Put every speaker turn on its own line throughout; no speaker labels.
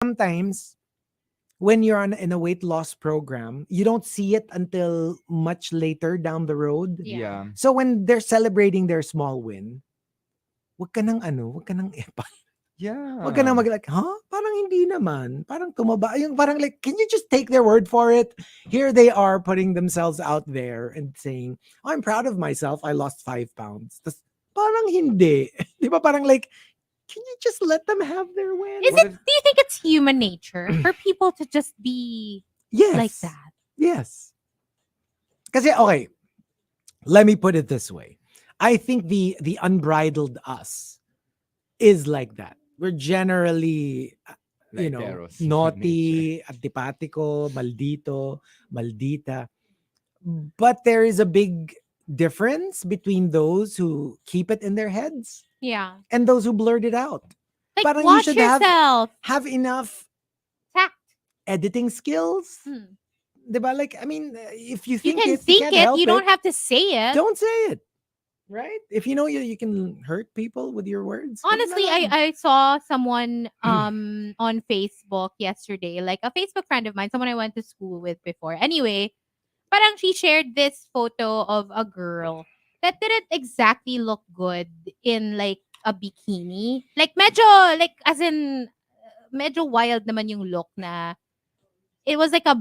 sometimes when you're in a weight loss program, you don't see it until much later down the road.
Yeah.
Yeah.
So when they're celebrating their small win, wag ka nang wag ka
Yeah.
nang like, huh? Parang hindi naman. Parang tumaba. Yung parang like, can you just take their word for it? Here they are putting themselves out there and saying, oh, I'm proud of myself. I lost 5 pounds. Tas, parang hindi. Di ba parang like, can you just let them have their win?
Is
What
it?
if
Do you think it's human nature for people to just be like
Yes.
that?
Yes. Kasi, okay, let me put it this way. I think the unbridled us is like that. We're generally,
Laiteros by nature?
naughty, antipatico, maldito, maldita. But there is a big difference between those who keep it in their heads
Yeah.
and those who blurt it out.
Like,
Parang you
watch
should
yourself.
have enough
Fact.
editing skills.
Hmm.
Diba? Like, I mean, if you
You
think
can
it, you
think
can't
it.
help
You don't
it,
have to say it.
don't say it. Right? If you know you can hurt people with your words. wag na
Honestly,
lang.
I saw someone on Facebook yesterday, like a Facebook friend of mine, someone I went to school with before. Anyway, parang she shared this photo of a girl that didn't exactly look good in like a bikini. Like medyo like as in medyo wild naman yung look na it was like a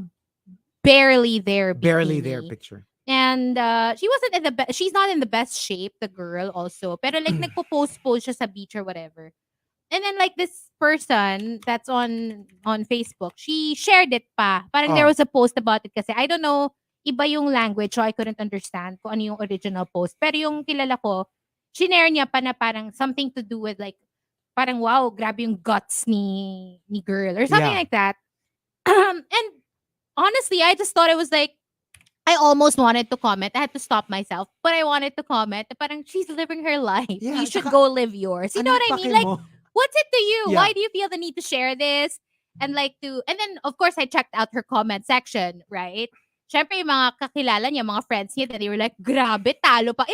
barely there
Barely there
bikini.
picture.
And she wasn't in the best, she's not in the best shape, the girl also. Pero like nagpo-post siya sa beach or whatever. And then like this person that's on Facebook, she shared it pa. Parang there
Oh.
was a post about it kasi I don't know, iba yung language so I couldn't understand kung ano yung original post. Pero yung kilala ko, shinare niya pa na parang something to do with like parang wow, grabe yung guts ni girl or something
Yeah.
like that. And honestly, I just thought it was like I almost wanted to comment. I had to stop myself. But I wanted to comment. Parang she's living her life.
Yeah,
You should
tsaka,
go live yours. You know
anong
what I mean?
pake
Like,
mo?
what's it to you?
Yeah.
Why do you feel the need to share this? And like and then of course I checked out her comment section, right? Syempre yung mga kakilala niya, mga friends niya, that they were like, grabe, talo pa.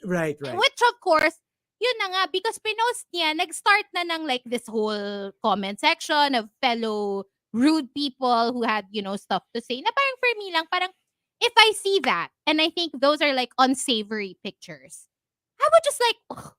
Right, right.
Which of course, yun na nga, because pinost niya, nag-start na ng like this whole comment section of fellow rude people who had, stuff to say. Na parang for me lang, parang, if I see that, and I think those are like unsavory pictures, I would just like, ugh,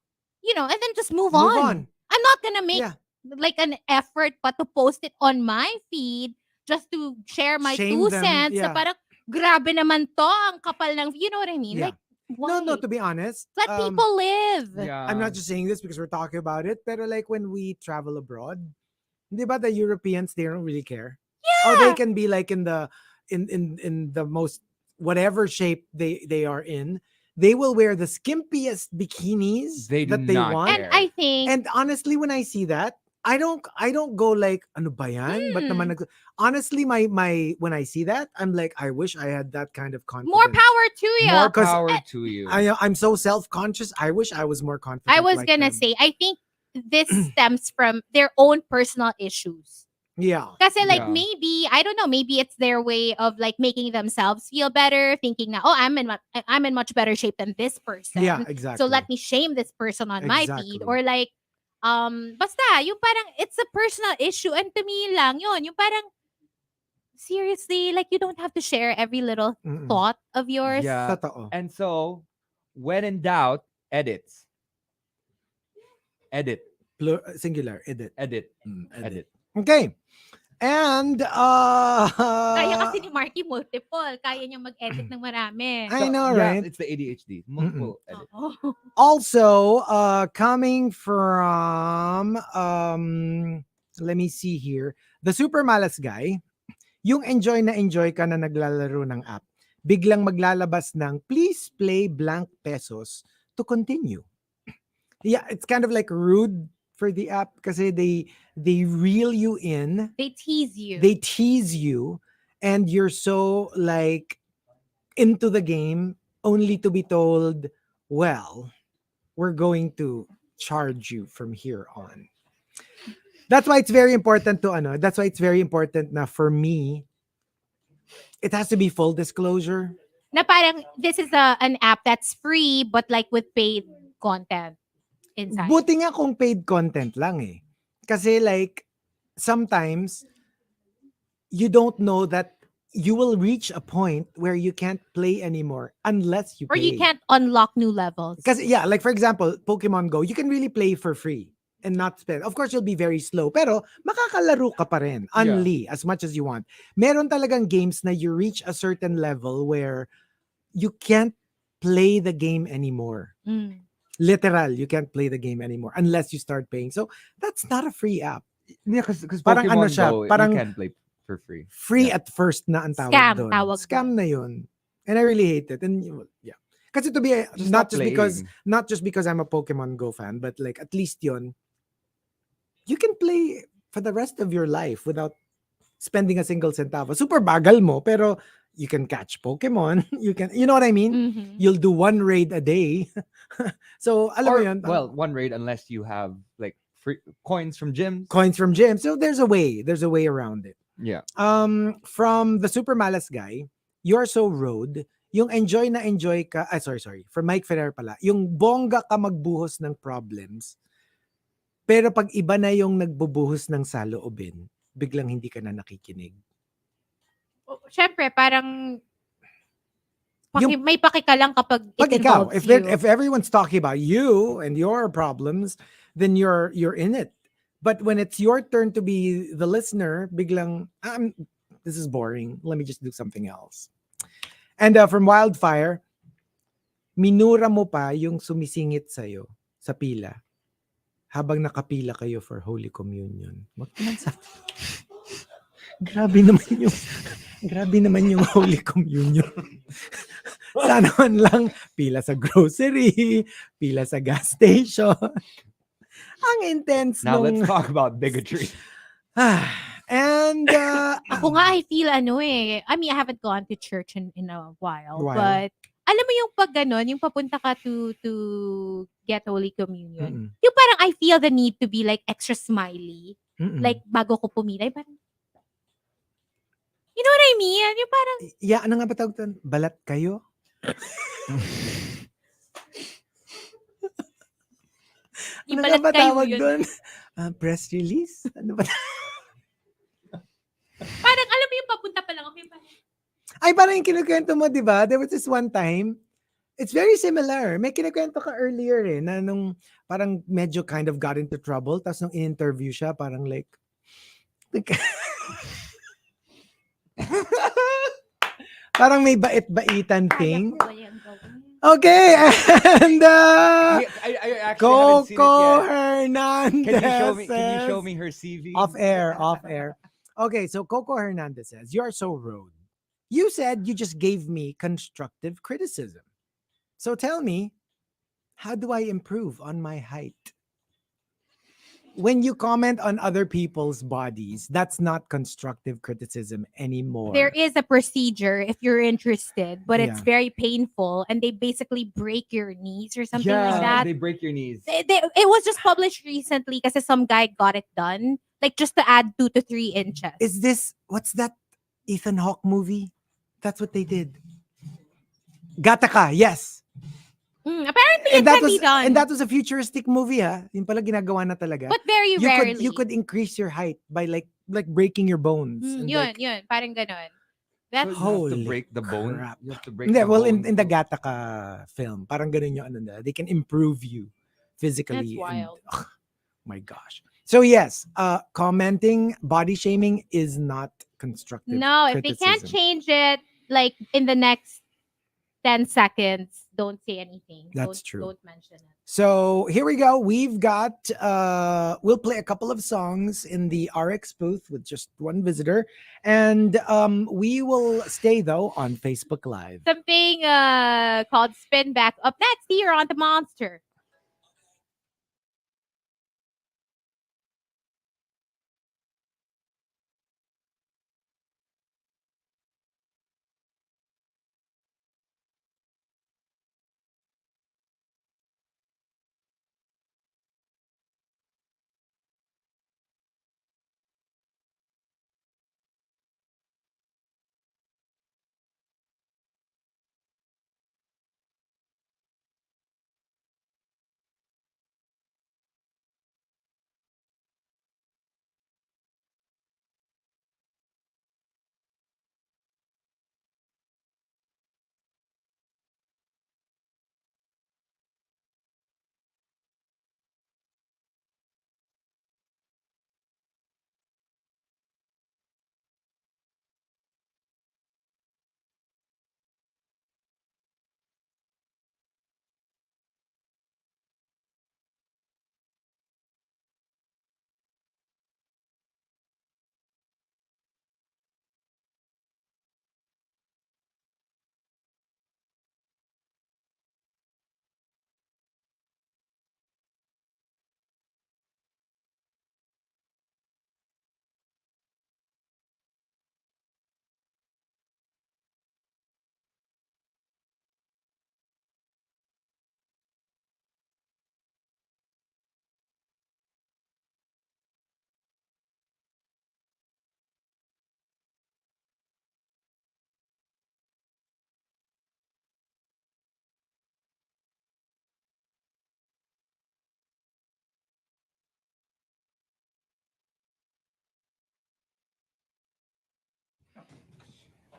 and then just move
Move
on.
on.
I'm not gonna make
Yeah.
like an effort pa to post it on my feed just to share my
Shame
2 cents.
them.
Na
Yeah.
parang, grabe naman to, ang kapal ng, you know what I mean?
Yeah.
Like, why?
No, to be honest.
Let people live.
Yeah.
I'm not just saying this because we're talking about it, pero like when we travel abroad, di ba the Europeans, they don't really care.
Yeah.
Or they can be like in the most whatever shape they are in. They will wear the skimpiest bikinis
They do
that they
not
want.
And I think
And honestly, when I see that, I don't go like ano ba yan? Ba't naman honestly, my when I see that, I'm like, I wish I had that kind of confidence.
more power to you.
More
'Cause
power to you.
I'm so self-conscious. I wish I was more confident.
I was
like
gonna
them.
say, I think this stems from their own personal issues.
Yeah.
Kasi like
Yeah.
maybe, I don't know, maybe it's their way of like making themselves feel better, thinking na, oh, I'm in much better shape than this person.
Yeah, exactly.
So let me shame this person on my feed.
Exactly.
Or like, basta, yung parang, it's a personal issue. And to me lang, yun, yung parang, seriously, like you don't have to share every little
Mm-mm.
thought of yours.
Yeah.
Totoo.
And so, when in doubt, edit. Edit.
Singular. Edit.
Edit.
Edit. Okay. And
Kaya kasi ni Markki multiple. Kaya niya mag-edit ng marami.
I know,
Yeah,
right?
it's the ADHD. Multiple edit.
Oo.
Also, coming from let me see here, the super malas guy, yung enjoy ka na naglalaro ng app, biglang maglalabas ng please play blank pesos to continue. Yeah, it's kind of like rude for the app kasi they reel you in.
They tease you.
They tease you and you're so like into the game only to be told, well, we're going to charge you from here on. That's why it's very important that's why it's very important na for me, it has to be full disclosure.
Na parang, this is an app that's free but like with paid content inside.
Buti nga kung paid content lang eh. Kasi like, sometimes you don't know that you will reach a point where you can't play anymore unless you
Or you
pay.
can't unlock new levels.
Because yeah, like for example, Pokemon Go, you can really play for free and not spend. Of course, you'll be very slow, pero makakalaro ka pa rin,
Yeah.
unli, as much as you want. Meron talagang games na you reach a certain level where you can't play the game anymore.
Mm.
Literal, you can't play the game anymore unless you start paying. So that's not a free app.
Yeah, because
Parang ano
Pokemon
siya,
Go, you
parang
can play for free.
free
Yeah.
at first na ang tawag
Scam,
doon.
tawag
Scam
doon.
na yun. And I really hate it. And yeah. Kasi to be
Just stop playing.
not just because I'm a Pokemon Go fan, but like at least yun, you can play for the rest of your life without spending a single centavo. Super bagal mo, pero you can catch Pokemon. You know what I mean?
Mhm.
You'll do one raid a day. So, alam mo
Or
yun,
well, one raid unless you have like free coins from gyms.
coins from gym. So there's a way. There's a way around it.
Yeah.
From the Super Malas guy, You're So Road, yung enjoy na enjoy ka, sorry, from Mike Ferrer pala, yung bongga ka magbuhos ng problems, pero pag iba na yung nagbubuhos ng saloobin, biglang hindi ka na nakikinig.
Siyempre, parang
Yung
may paki ka lang kapag
pag
it
ikaw,
involves you.
if everyone's talking about you and your problems, then you're in it. But when it's your turn to be the listener, biglang, this is boring. Let me just do something else. And from Wildfire, minura mo pa yung sumisingit sa'yo sa pila habang nakapila kayo for Holy Communion. Wag naman sa... grabe naman yung Holy Communion. Sana man lang pila sa grocery, pila sa gas station. Ang intense
Now
nung...
let's talk about bigotry.
And
Ako nga, I feel I mean, I haven't gone to church in a while, but alam mo yung pag ganon, yung papunta ka to get Holy Communion, yung parang I feel the need to be like extra smiley. Like, bago ko pumila, parang, you know what I mean? Yung parang,
yeah, ano nga ba tawag doon? Balat kayo?
yung
Ano nga
balat
ba
kayo
tawag
yun.
doon? Press release? Ano ba?
Parang, alam mo yung papunta pa lang ako, yung parang,
Ay, parang yung kinukwento mo, di ba? There was this one time, it's very similar. May kinukwento ka earlier na nung parang medyo kind of got into trouble, tapos nung in-interview siya, parang like parang may bait-baitan thing. Okay, and
I actually haven't seen it
Coco
yet.
Hernandez
Can you show me her CV?
Off air. Okay, so Coco Hernandez says, "You're so rude. You said you just gave me constructive criticism. So tell me, how do I improve on my height?" When you comment on other people's bodies, that's not constructive criticism anymore.
there is a procedure if you're interested, but it's
Yeah.
very painful, and they basically break your knees or something like
Yeah,
that.
they break your knees.
It was just published recently because some guy got it done, like just to add 2 to 3 inches.
Is this, what's that Ethan Hawke movie? That's what they did. Gattaca, yes.
Apparently, it can be done.
And that was a futuristic movie, ha? Yung pala ginagawa na talaga.
But very rarely.
You could increase your height by like breaking your bones. And
Yun,
like,
yun. Parang ganon.
So
That's
you have to
holy
break the bone.
crap.
You have to break
Hindi,
the
well,
bone.
in the Gattaca film, parang ganun yung ano na, they can improve you physically.
That's wild.
And, my gosh. So yes, commenting, body shaming is not constructive.
No, if they can't
criticism.
change it, like in the next 10 seconds, don't say anything.
That's true.
Don't mention it.
So here we go. We've got we'll play a couple of songs in the RX booth with just one visitor. And we will stay though on Facebook Live.
Something called Spin Back up next here on the Monster.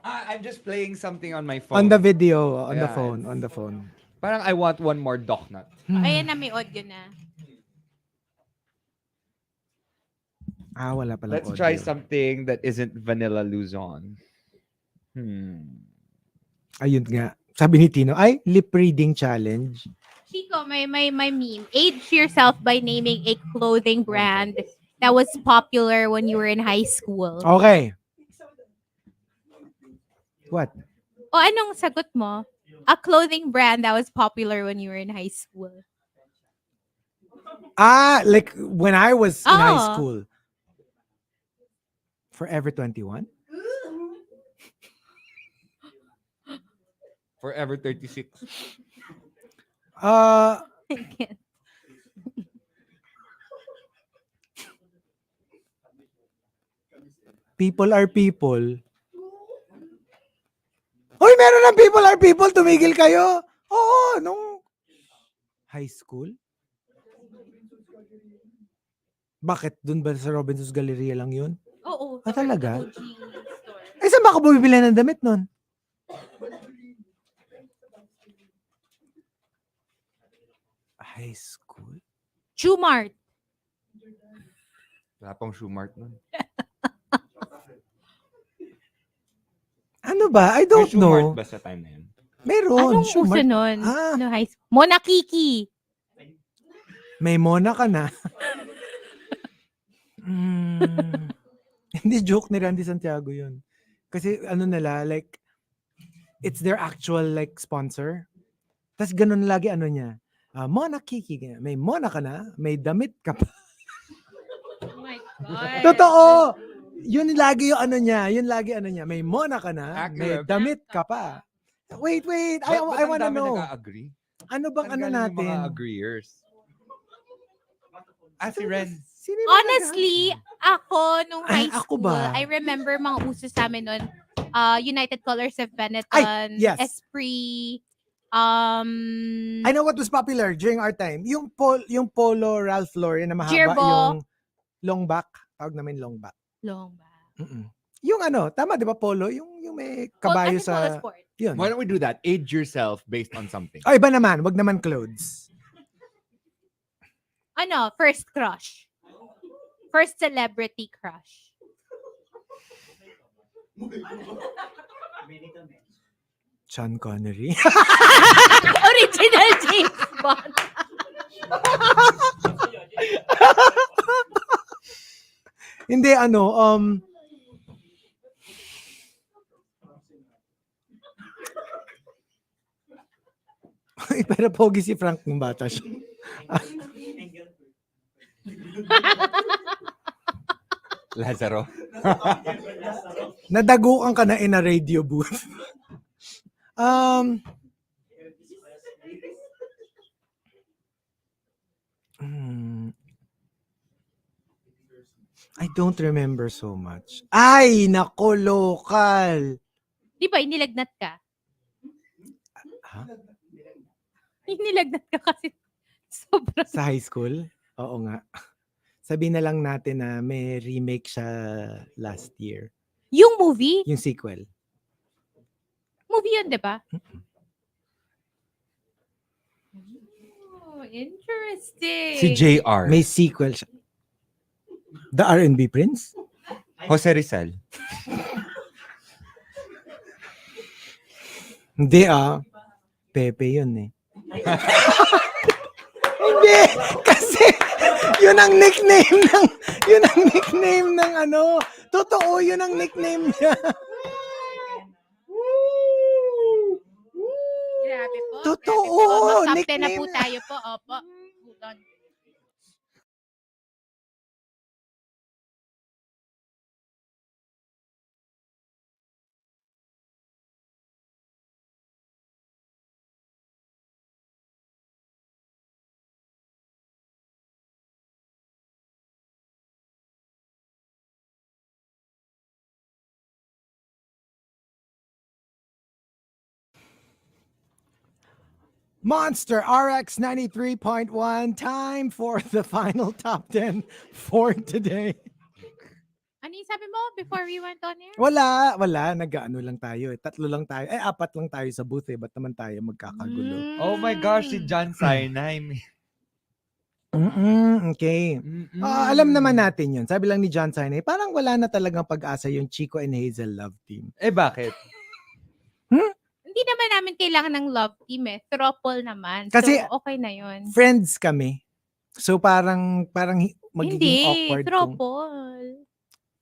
I'm just playing something on my phone.
On the video, on the
Yeah,
phone, on the phone.
Parang I want one more dock nut.
Ayan na, may audio na.
Wala palang
Let's
audio.
try something that isn't vanilla Luzon.
Ayun nga. Sabi ni Tino, ay, lip reading challenge.
Chico, my meme. Age yourself by naming a clothing brand that was popular when you were in high school.
Okay. What?
O anong sagot mo? A clothing brand that was popular when you were in high school.
Like when I was in high
Oh.
school. Forever 21?
Forever 36.
Uh,
I can't.
People are people. Hoy, meron ng people are people. Tumigil kayo. Oo, nung high school. Bakit? Doon ba sa Robinson's Galleria lang yun?
Oo.
Talaga?
OG store.
Saan ba ako bumibili ng damit nun? High school?
Shoemart.
Wala pang shoe mart nun.
Ano ba? I
May
don't
shoe mart
know.
ba sa time na yun?
Meron.
Anong
Shoe
uso
mart.
nun?
Ah.
No, high school. Monakiki.
May Mona ka na. Hindi, joke ni Randy Santiago yun. Kasi ano nila, like, it's their actual like sponsor. Tapos ganun lagi ano niya. Mona Kiki. Ganyan. May Mona ka na, may damit ka pa.
Oh my God.
Totoo! Yun lagi yung ano niya. Yun lagi ano niya. May Mona ka na, may
Accurate.
damit ka pa. Wait. I
Ba't ang
wanna
dami
know.
nag-agree?
Ano bang
Saan
ano
galing yung mga
natin?
agreeers? Si Ren.
Sino yung
Honestly, ako nung high
ako
school,
ba?
I remember mga uso sa amin nun, United Colors of Benetton,
Ay, yes.
Esprit,
I know what was popular during our time. Yung polo Ralph Lauren na mahaba
Girbo.
yung long back. Tawag namin long back.
long back.
Yung ano, tama 'di ba polo? Yung may kabayo
As in polo
sa
sport.
yun.
Why don't we do that? Age yourself based on something.
Iba naman, wag naman clothes.
Ano, first crush. First celebrity crush.
Sean Connery.
Original James Bond.
Hindi ano, pero pogi si Frank nung bata siya.
Lazaro.
Nadagukan ka na in a radio booth. I don't remember so much. Ay, nako, local.
Di ba, inilagnat ka?
Ha?
Inilagnat ka kasi sobrang.
Sa high school? Oo nga. Sabihin na lang natin na may remake siya last year.
Yung movie?
Yung sequel.
Movie yun, di ba? Oh, interesting.
Si JR.
May sequel siya. The R&B Prince?
Jose Rizal.
Hindi Pepe yun eh. Hindi! Kasi yun ang nickname ng ano. Totoo, yun ang nickname niya.
Grabe po.
Totoo,
Mag-top 10 na
nickname
po
na.
tayo po. Opo. Hold on.
Monster RX93.1. Time for the final top 10 for today.
Ano yung sabi mo before we went on air?
Wala. Nag-ano lang tayo eh. 3 lang tayo. 4 lang tayo sa booth eh. Ba't naman tayo magkakagulo?
Oh my gosh, si
Mm.
John Sinai.
Okay. Alam naman natin yun. Sabi lang ni John Sinai, parang wala na talagang pag-asa yung Chico and Hazel love team.
Eh, bakit?
Hindi naman namin kailangan ng love team eh. Throuple naman.
Kasi-
so, okay na yun.
Friends kami. So parang magiging
Hindi,
awkward kung
throuple.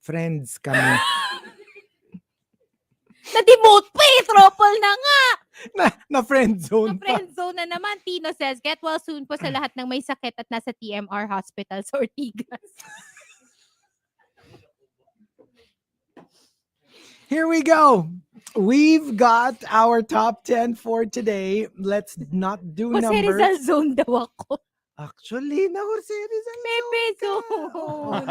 friends kami.
Na-demote pa eh. Throuple na nga.
na friend zone pa.
Na-friend zone na naman. Tino says, get well soon po sa lahat ng may sakit at nasa TMR hospital sa Ortigas.
Here we go. We've got our top 10 for today. Let's not do
Jose
numbers.
Rizal zone daw ako.
Actually, na Jose Rizal.
Pepe zone.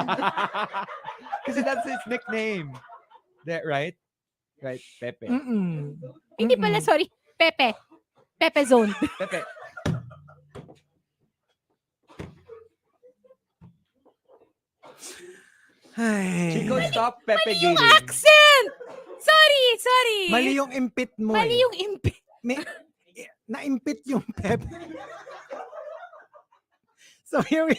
Kasi that's his nickname. That right? Right, Pepe.
Hindi pala, sorry. Pepe. Pepe zone.
Pepe.
Ay.
Chico, stop Pepe
Yung
gating.
accent! Sorry.
Mali yung impit mo
Mali
eh.
yung impit.
Na-impit yung pep. So here we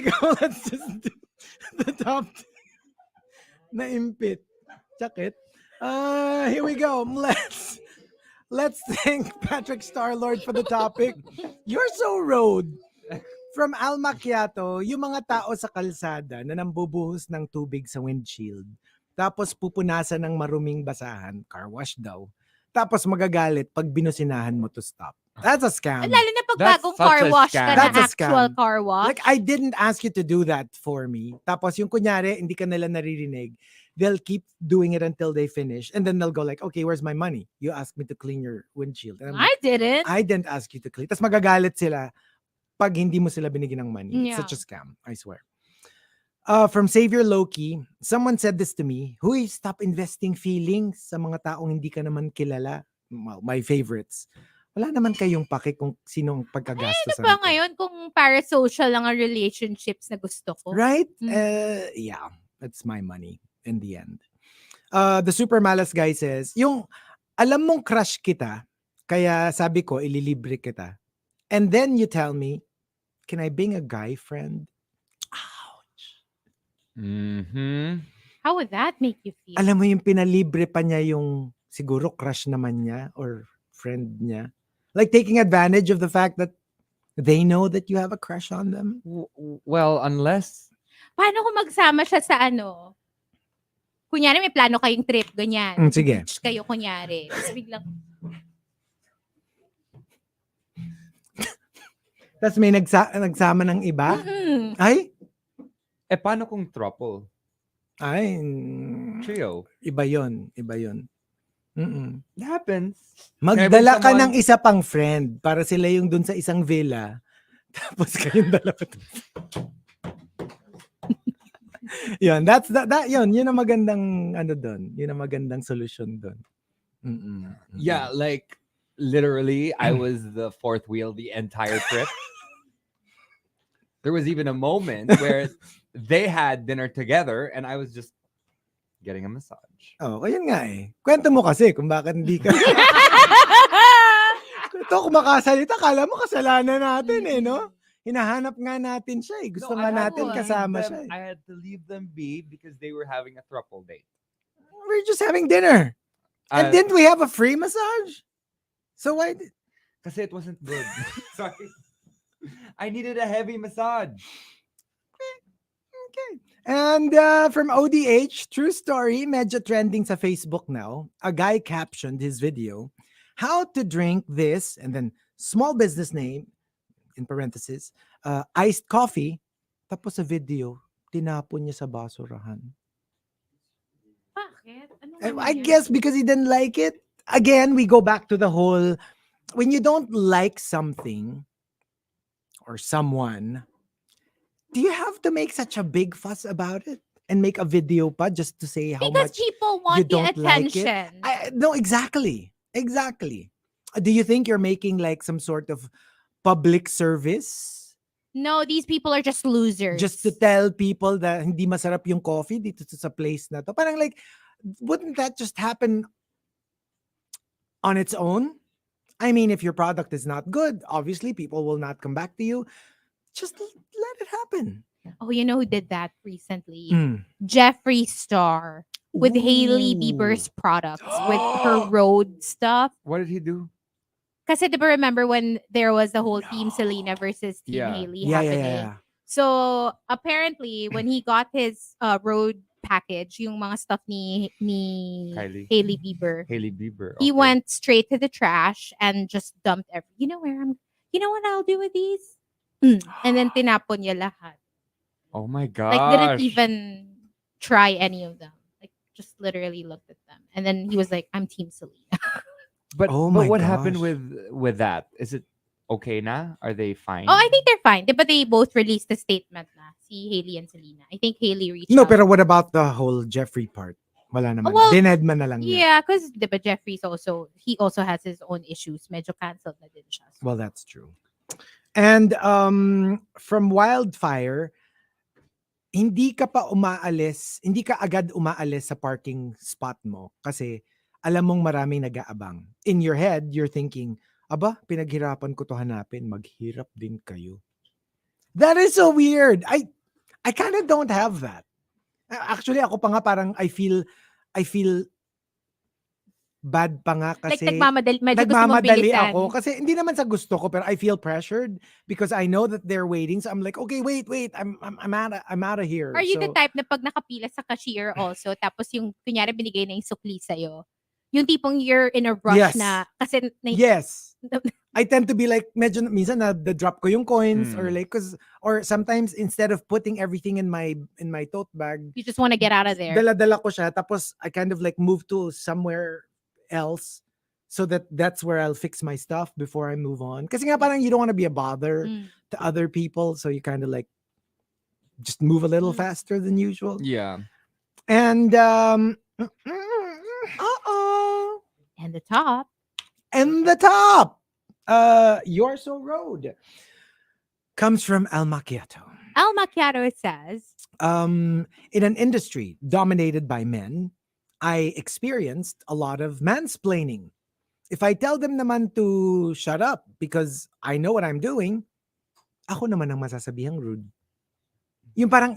go. Let's just do the top 10. Na-impit. Chakit. Here we go. Let's thank Patrick Starlord for the topic. You're so road. From Al Macchiato, yung mga tao sa kalsada na nambubuhos ng tubig sa windshield, tapos pupunasan ng maruming basahan, car wash daw, tapos magagalit pag binusinahan mo to stop. That's a scam.
Lalo na pag
That's
bagong
such
car
a
wash ka
scam.
na
That's a
actual
scam.
car wash.
Like, I didn't ask you to do that for me. Tapos yung kunyari, hindi ka nila naririnig. They'll keep doing it until they finish. And then they'll go like, okay, where's my money? You asked me to clean your windshield. And I'm like,
I didn't.
I didn't ask you to clean. Tapos magagalit sila pag hindi mo sila binigyan ng money. It's
Yeah.
such a scam, I swear. From Savior Loki, someone said this to me, Huy, stop investing feelings sa mga taong hindi ka naman kilala. My favorites. Wala naman kayong pake kung sino ang pagkagastosan
Ano ba
ko.
ngayon kung parasocial lang ang relationships na gusto ko?
Right?
Mm.
Yeah, that's my money in the end. The Super Malas guy says, yung alam mong crush kita, kaya sabi ko, ililibre kita. And then you tell me, can I bring a guy friend? Ouch.
Mm-hmm.
How would that make you feel?
Alam mo yung pinalibre pa niya yung siguro crush naman niya or friend niya. Like taking advantage of the fact that they know that you have a crush on them.
Well, unless...
Paano kung magsama siya sa ano? Kunyari may plano kayong trip, ganyan.
Sige.
Beach kayo kunyari. Tapos biglang,
Tapos may nagsama ng iba.
mm-mm.
Ay,
Eh, paano kung throuple?
ay,
Trio?
iba yon.
It happens.
Magdala ka
someone-
ng isa pang friend para sila yung dun sa isang villa. Tapos kayong dalawa. Yun, yun ang magandang ano doon. Yun ang magandang solusyon doon.
Yeah, like literally, I was the fourth wheel the entire trip. There was even a moment where they had dinner together and I was just getting a massage.
Oh, kaya nga eh. Kwento mo kasi kung bakit hindi ka. Ito, kung makasalita, kala mo kasalanan natin eh, no? Hinahanap nga natin siya eh. Gusto
No,
nga
I had
natin
to leave
kasama
them-
siya eh.
I had to leave them be because they were having a throuple date.
We're just having dinner. And didn't we have a free massage? So why did...
Kasi it wasn't good. Sorry. I needed a heavy massage.
Okay. And from ODH, true story, medyo trending sa Facebook now. A guy captioned his video, how to drink this, and then small business name, in parentheses, iced coffee. Tapos sa video, tinapon niya sa basurahan.
Bakit? Ano
I guess because he didn't like it. Again, we go back to the whole, when you don't like something or someone, do you have to make such a big fuss about it and make a video pa just to say how
Because
much
people
you
want the
don't like it?
attention.
No, exactly. Do you think you're making like some sort of public service
No, these people are just losers.
just to tell people that hindi masarap yung coffee dito sa place na to. Parang like, wouldn't that just happen on its own? I mean, if your product is not good, obviously people will not come back to you. Just let it happen.
Oh, you know who did that recently?
Mm.
Jeffree Star with Hailey
Ooh.
Bieber's products with her road stuff.
What did he do?
Kasi diba remember when there was the whole Team Selena versus Team
Yeah.
Hailey
Yeah,
happening?
yeah.
So apparently when he got his road package, yung mga stuff ni
Kylie.
Hailey Bieber,
Hailey Bieber.
he
okay.
went straight to the trash and just dumped every. You know what I'll do with these? And then tinapon niya lahat.
Oh my
Like
gosh.
didn't even try any of them. Like just literally looked at them. And then he was like, I'm Team Selena.
But
Oh
but
my
what happened
gosh.
with that? Is it okay na? Are they fine?
Oh, I think they're fine. But they both released a statement na. Si Hailey and Selena. I think Hailey reached
No,
out.
pero what about the whole Jeffrey part? Wala naman.
well,
Dinedma na lang niya.
Yeah, because Jeffrey's he also has his own issues. Medyo cancelled na din siya. So.
Well, that's true. And from wildfire, hindi ka agad umaalis sa parking spot mo kasi alam mong maraming nag-aabang. In your head, you're thinking, aba, pinaghirapan ko to hanapin, maghirap din kayo. That is so weird. I kind of don't have that. Actually, ako pa nga parang I feel bad pa nga
Like
kasi
medyo gusto mong
nagmamadali
bilisan.
ako kasi hindi naman sa gusto ko pero I feel pressured because I know that they're waiting, so I'm like, okay, wait, I'm out of here.
Are you the
So,
type na pag nakapila sa cashier also tapos yung kunyari binigay na yung sukli sa'yo, yung tipong you're in a rush
Yes.
na kasi
yes, I tend to be like medyo minsan na the drop ko yung coins or
Mm.
like or sometimes instead of putting everything in my tote bag,
you just want to get out of there.
dala-dala ko siya tapos I kind of like move to somewhere else so that's where I'll fix my stuff before I move on. Kasi nga parang you don't want to be a bother to other people, so you kind of like just move a little faster than usual.
Yeah.
And
And the top.
and the top, You're So Road comes from El Macchiato.
Al Macchiato says,
In an industry dominated by men, I experienced a lot of mansplaining. If I tell them naman to shut up because I know what I'm doing, ako naman ang masasabihang rude. Yung parang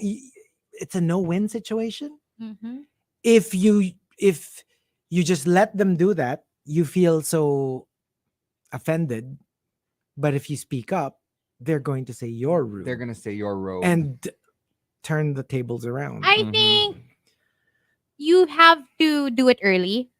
it's a no-win situation. If you just let them do that, you feel so offended. But if you speak up, they're going to say you're rude.
They're gonna say you're rogue.
and turn the tables around.
I think you have to do it early.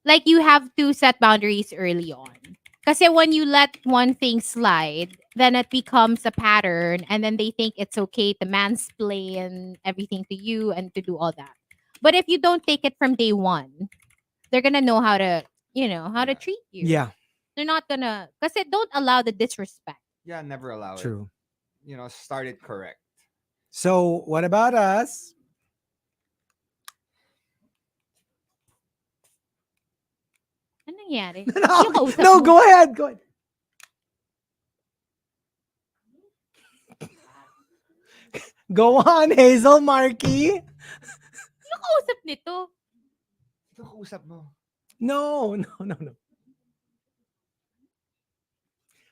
Like you have to set boundaries early on. Kasi when you let one thing slide, then it becomes a pattern and then they think it's okay to mansplain everything to you and to do all that. But if you don't take it from day one, they're gonna know how to treat you.
Yeah,
They're not gonna, kasi don't allow the disrespect.
Yeah, never allow it.
true.
Start it correct.
So what about us?
Ano nangyari?
No,
Yung kausap
no,
mo.
go ahead. Go on, Hazel, Markki.
Yung kausap nito.
Ito kausap mo.
No.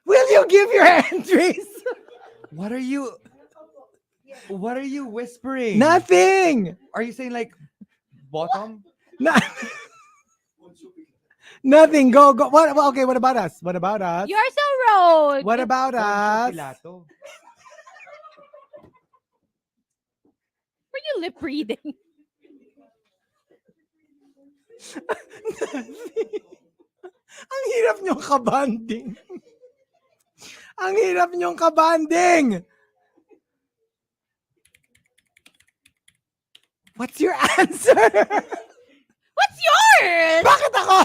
Will you give your entries?
What are you whispering?
Nothing.
Are you saying like bottom?
No- Nothing. Go. What? Okay. What about us?
You're so rude.
What about us?
Pilato.
Were you lip reading?
Ang hirap niyong kabanding. Ang hirap niyong kabanding. What's your answer?
What's yours?
Bakit ako?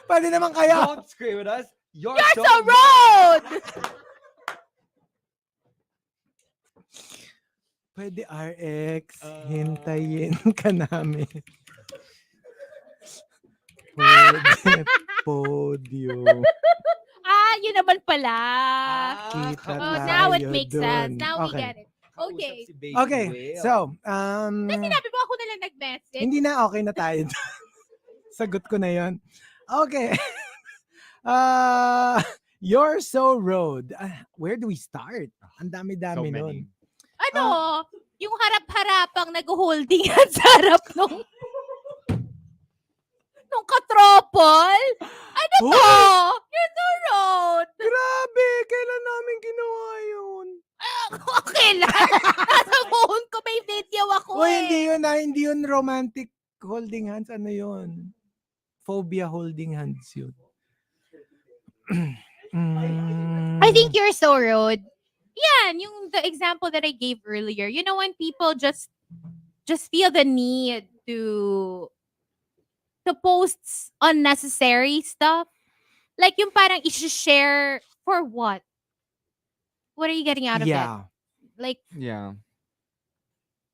Pwede naman kayo.
Don't scream at us. You're
You're so rude.
Pwede RX, hintayin ka namin. Pwede podium.
yun naman pala.
Kita
Oh, now it
tayo
makes sense.
dun.
Now we
Okay.
get it. Okay.
Si Baby
Okay,
Whale.
so,
Sinabi mo ako na lang nag-message.
hindi na, okay na tayo. Sagot ko na yon. Okay. Uh, You're so road. Where do we start? Ang
so
dami-dami nun.
many.
Ano? Yung harap-harapang nag-holding hands sa harap nung katropol? Ano to? You're so rude.
Grabe! Kailan namin ginawa yun?
Okay lang. Nasa phone ko may video ako
O, hindi yun romantic holding hands. Ano yun? Phobia holding hands yun.
I think you're so rude. Yan, yung the example that I gave earlier. You know, when people just feel the need to post unnecessary stuff. Like yung parang i-share for what? What are you getting out of that?
Yeah.
Like,
Yeah.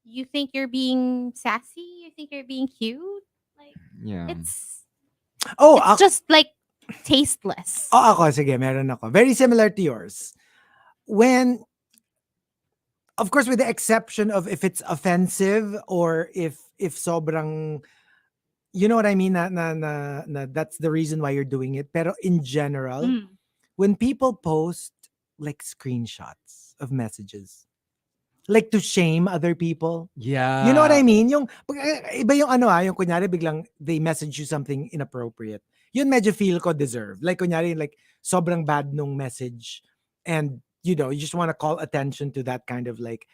you think you're being sassy? You think you're being cute? Like,
Yeah.
it's
Oh,
just like tasteless.
ako, sige, meron ako. Very similar to yours. When, of course, with the exception of if it's offensive or if sobrang, you know what I mean, na that's the reason why you're doing it. Pero in general,
Mm.
when people post like screenshots of messages, like to shame other people,
Yeah.
you know what I mean? Yung, iba yung yung kunyari biglang they message you something inappropriate. Yun medyo feel ko deserve. Like kunyari, like sobrang bad nung message and you just want to call attention to that kind of like,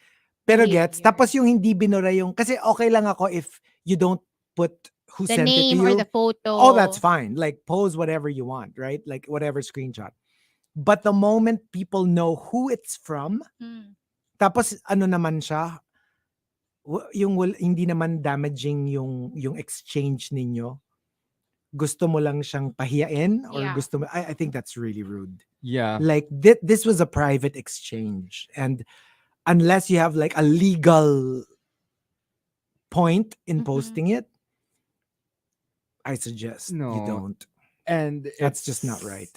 pero gets,
Behavior.
tapos yung hindi binura yung, kasi okay lang ako if you don't put who
The
sent it to
name
you.
or the photo.
Oh, that's fine. Like pose whatever you want, right? Like whatever screenshot. But the moment people know who it's from,
Mm.
tapos ano naman siya, yung hindi naman damaging yung exchange ninyo. Gusto mo lang siyang pahiyain or
Yeah.
gusto mo, I think that's really rude.
Yeah.
Like this was a private exchange, and unless you have like a legal point in
Mhm.
posting it, I suggest you
No.
don't.
And
That's just not right.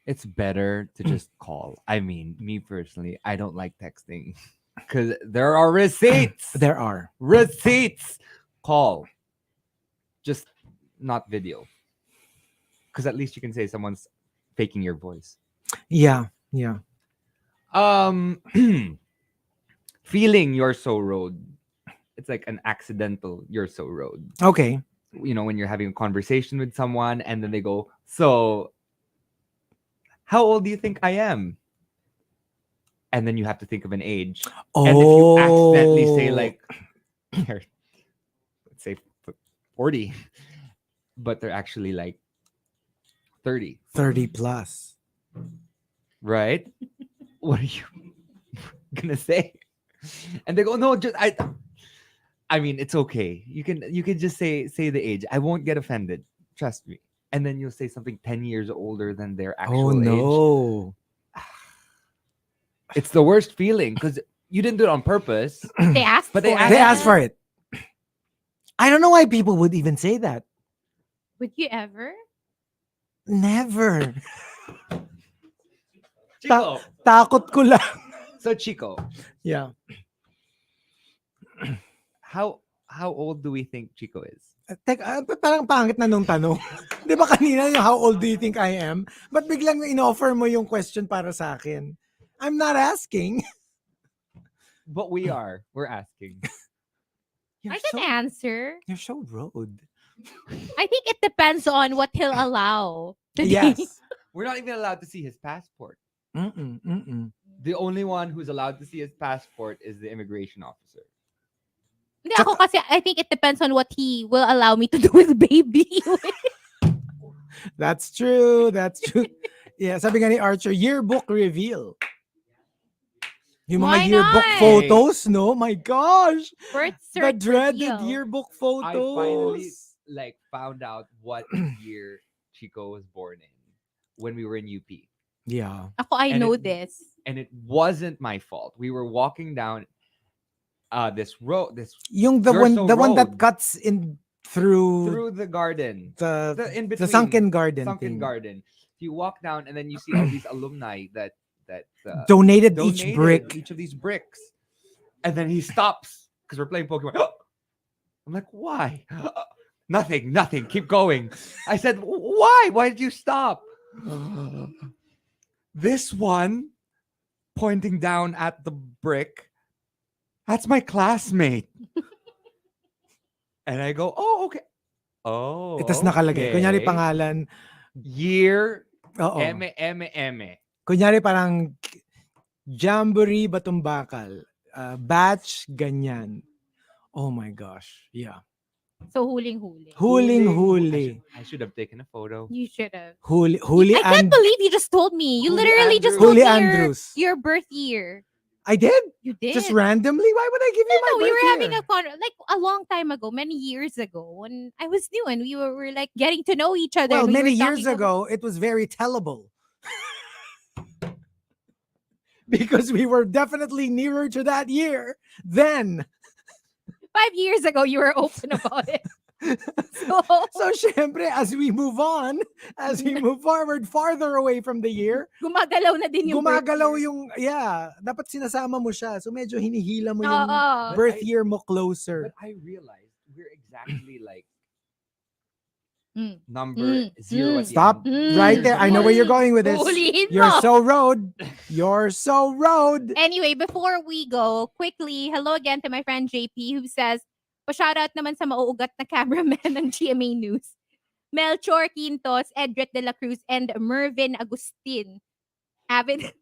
It's better to just call. I mean, me personally, I don't like texting because there are receipts.
There are.
Receipts. Call. Just not video. Because at least you can say someone's faking your voice.
Yeah.
Feeling you're so road. It's like an accidental you're so road.
Okay.
You know, when you're having a conversation with someone and then they go, so how old do you think I am? And then you have to think of an age.
Oh.
And if you accidentally say like, let's say 40, but they're actually like 30.
30 plus.
Right? What are you gonna say? And they go, no, just I mean, it's okay. You can just say the age. I won't get offended. Trust me. And then you'll say something 10 years older than their actual age.
No.
It's the worst feeling because you didn't do it on purpose.
They asked
But
for
they
it.
They asked for it. I don't know why people would even say that.
Would you ever?
Never.
Chico.
Takot ko lang.
So Chico,
Yeah.
how old do we think Chico is?
Teka, parang pangit na nung tanong. Di ba kanina yung how old do you think I am? Ba't biglang in-offer mo yung question para sa akin? I'm not asking.
But we are. We're asking.
You're
I can answer.
You're so rude.
I think it depends on what he'll allow.
Yes.
We're not even allowed to see his passport.
Mm-mm.
The only one who's allowed to see his passport is the immigration officer.
Hindi, ako kasi, I think it depends on what he will allow me to do with baby.
That's true. Yeah, sabi nga ni Archer, yearbook reveal. Yung mga
Why
yearbook
not?
photos, no? My gosh.
Birth
The
cert
dreaded
reveal.
yearbook
I
photos.
finally found out what year Chico was born in when we were in UP.
Yeah.
Ako, I
And
know
it-
this.
And it wasn't my fault. We were walking down this road,
Yung the
You're
one
so
the one that
road.
cuts in through
through the garden.
the
In between,
sunken garden
sunken
thing.
garden. you walk down and then you see all these alumni that
Donated each
donated
brick.
each of these bricks, and then he stops because we're playing Pokemon. I'm like, why? Nothing. Keep going. I said, why? Why did you stop? This one pointing down at the brick. That's my classmate. And I go, oh, okay. Oh,
Itas nakalagay. Kunyari
okay.
pangalan.
Year,
Oo.
M.
Kunyari parang Jamboree Batumbakal. Batch, ganyan. Oh my gosh. Yeah.
So, huling-huli.
Huling-huli.
I should have taken a photo.
You should have.
Huli
I can't believe you just told me. You
Huli
literally just
Andrews.
told
Huli
me
Andrews.
your birth year.
I did?
You did.
Just randomly? Why would I give you my
No, we
birth
were having
year?
like a long time ago, many years ago, when I was new and we were like getting to know each other.
Well,
and we
many
were
years
talking about-
ago, it was very tellable. Because we were definitely nearer to that year then.
5 years ago, you were open about it. So,
So, syempre, as we move on, as we move forward farther away from the year,
gumagalaw na din yung
gumagalaw
birth year.
yung, dapat sinasama mo siya. So, medyo hinihila mo yung
Oo.
birth year mo closer.
But I realized we're exactly like
Mm.
number 0 at the
Stop
end.
right there. I know where you're going with this.
Hulihin
You're
mo.
so road. You're so road.
Anyway, before we go, quickly, hello again to my friend JP who says, pa-shoutout naman sa mauugat na cameraman ng GMA News. Melchor Quintos, Edret de la Cruz, and Mervin Agustin. Avid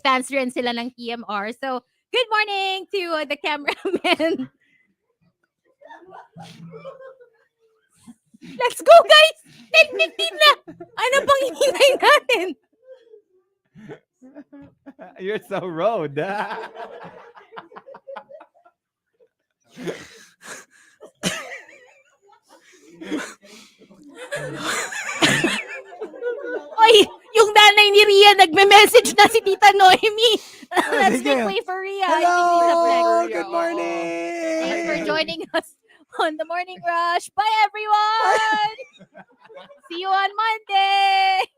fans rin sila ng TMR. So, good morning to the cameraman. Let's go, guys! 10:15 na! Ano pang hinihintay natin?
You're so road.
Oy, yung nanay ni Ria nagme-message na si Tita Noemi. Let's
sige.
make way for Ria. I think she's a flex.
Hello.
Ria,
Good
oo.
morning.
Thanks for joining us on the Morning Rush. Bye, everyone! See you on Monday!